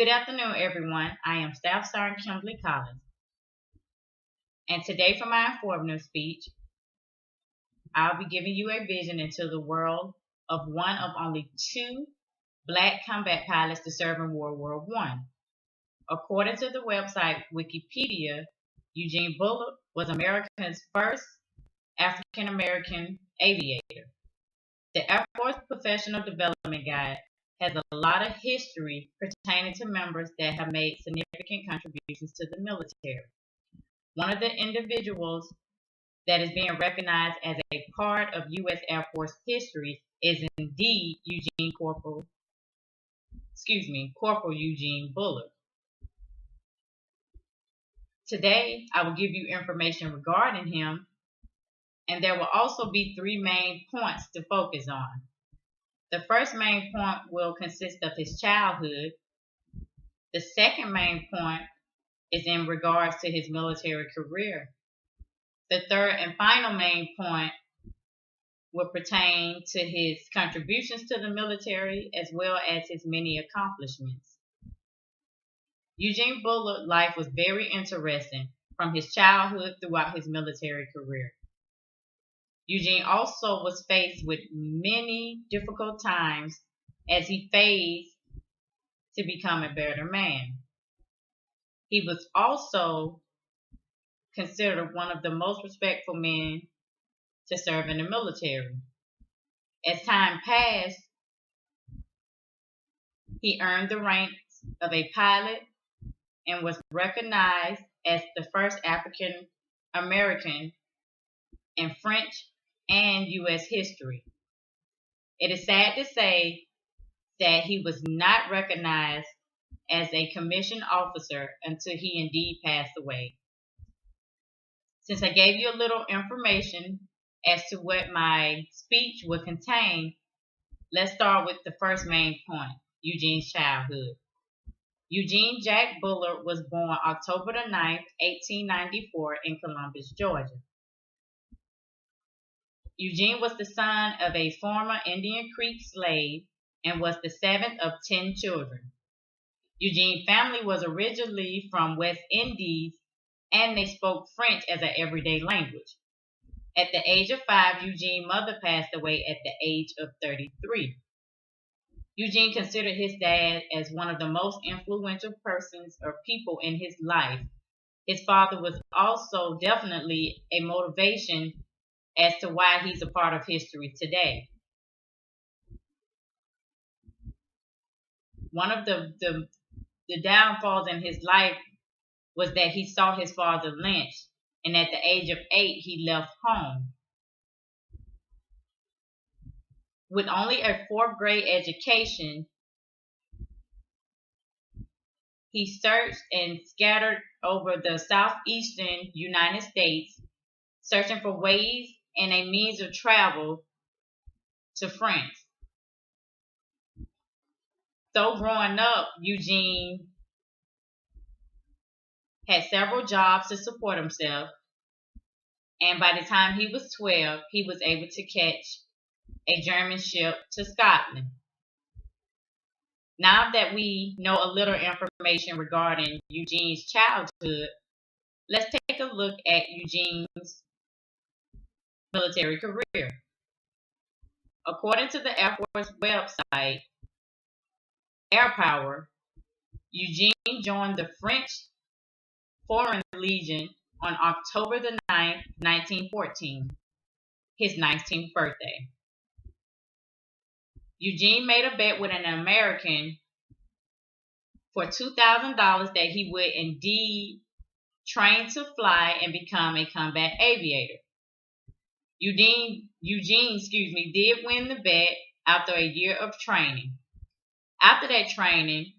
Good afternoon, everyone. I am Staff Sergeant Kimberly Collins, and today for my informative speech, I'll be giving you a vision into the world of one of only two black combat pilots to serve in World War I. According to the website Wikipedia, Eugene Bullard was America's first African American aviator. The Air Force Professional Development Guide has a lot of history pertaining to members that have made significant contributions to the military. One of the individuals that is being recognized as a part of U.S. Air Force history is indeed Corporal Eugene Bullard. Today, I will give you information regarding him, and there will also be three main points to focus on. The first main point will consist of his childhood. The second main point is in regards to his military career. The third and final main point will pertain to his contributions to the military as well as his many accomplishments. Eugene Bullard's life was very interesting from his childhood throughout his military career. Eugene also was faced with many difficult times as he faced to become a better man. He was also considered one of the most respectful men to serve in the military. As time passed, he earned the ranks of a pilot and was recognized as the first African American in French and U.S. history. It is sad to say that he was not recognized as a commissioned officer until he indeed passed away. Since I gave you a little information as to what my speech would contain, let's start with the first main point, Eugene's childhood. Eugene Jack Bullard was born October the 9th, 1894 in Columbus, Georgia. Eugene was the son of a former Indian Creek slave and was the seventh of 10 children. Eugene's family was originally from West Indies and they spoke French as an everyday language. At the age of 5, Eugene's mother passed away at the age of 33. Eugene considered his dad as one of the most influential persons or people in his life. His father was also definitely a motivation as to why he's a part of history today. One of the downfalls in his life was that he saw his father lynched, and at the age of 8, he left home. With only a 4th grade education, he searched and scattered over the southeastern United States, searching for ways and a means of travel to France. So growing up, Eugene had several jobs to support himself, and by the time he was 12, he was able to catch a German ship to Scotland. Now that we know a little information regarding Eugene's childhood, let's take a look at Eugene's military career. According to the Air Force website, Air Power, Eugene joined the French Foreign Legion on October the 9th, 1914, his 19th birthday. Eugene made a bet with an American for $2,000 that he would indeed train to fly and become a combat aviator. Eugene did win the bet after a year of training. After that training,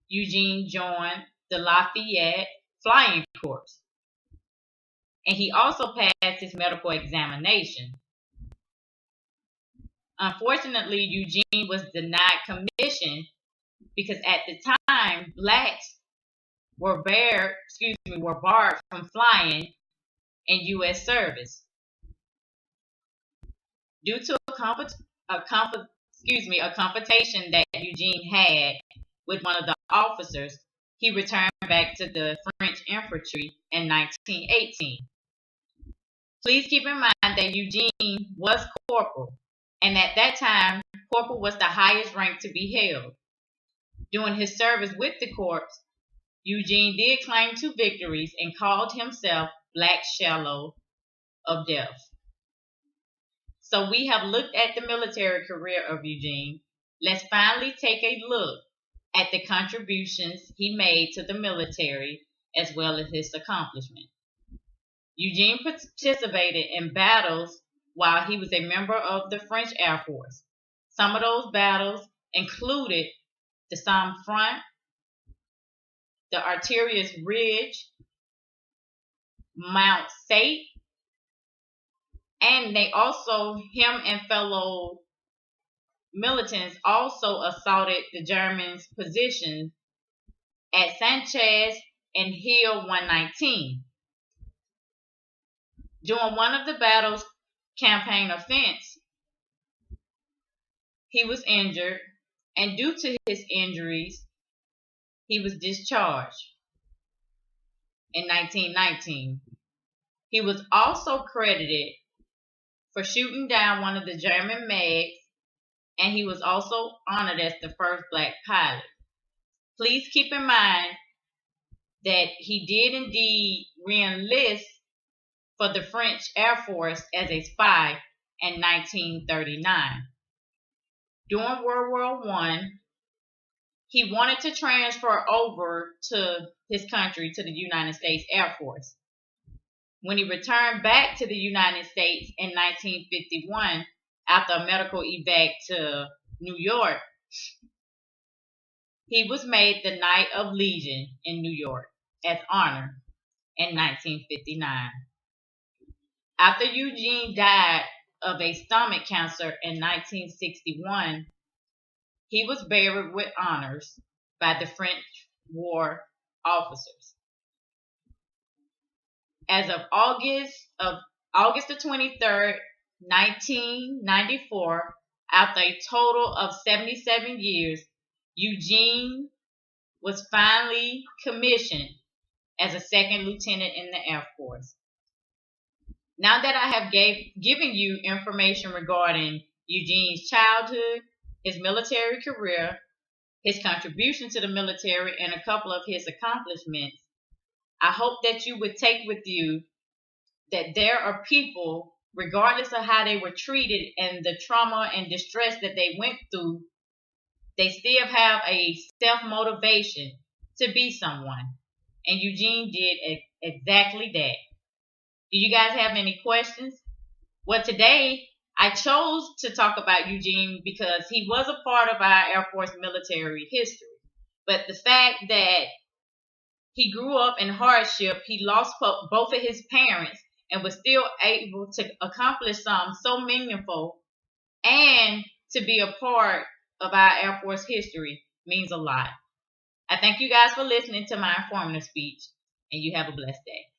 Eugene joined the Lafayette Flying Corps, and he also passed his medical examination. Unfortunately, Eugene was denied commission because at the time, blacks were barred from flying in U.S. service. Due to a confrontation that Eugene had with one of the officers, he returned back to the French infantry in 1918. Please keep in mind that Eugene was corporal, and at that time, corporal was the highest rank to be held. During his service with the Corps, Eugene did claim 2 victories and called himself Black Shallow of Death. So we have looked at the military career of Eugene. Let's finally take a look at the contributions he made to the military as well as his accomplishments. Eugene participated in battles while he was a member of the French Air Force. Some of those battles included the Somme Front, the Arterius Ridge, Mount Sate, and him and fellow militants also assaulted the Germans' positions at Sanchez and Hill 119. During one of the battles' campaign offense, he was injured, and due to his injuries, he was discharged in 1919. He was also credited for shooting down one of the German MiGs, and he was also honored as the first black pilot. Please keep in mind that he did indeed re-enlist for the French Air Force as a spy in 1939. During World War I, he wanted to transfer over to his country, to the United States Air Force. When he returned back to the United States in 1951, after a medical evac to New York, he was made the Knight of Legion in New York as honor in 1959. After Eugene died of a stomach cancer in 1961, he was buried with honors by the French war officers. As of August the 23rd, 1994, after a total of 77 years, Eugene was finally commissioned as a second lieutenant in the Air Force. Now that I have given you information regarding Eugene's childhood, his military career, his contribution to the military, and a couple of his accomplishments, I hope that you would take with you that there are people, regardless of how they were treated and the trauma and distress that they went through, they still have a self-motivation to be someone. And Eugene did exactly that. Do you guys have any questions? Well, today I chose to talk about Eugene because he was a part of our Air Force military history. But the fact that he grew up in hardship, he lost both of his parents, and was still able to accomplish something so meaningful and to be a part of our Air Force history means a lot. I thank you guys for listening to my informative speech, and you have a blessed day.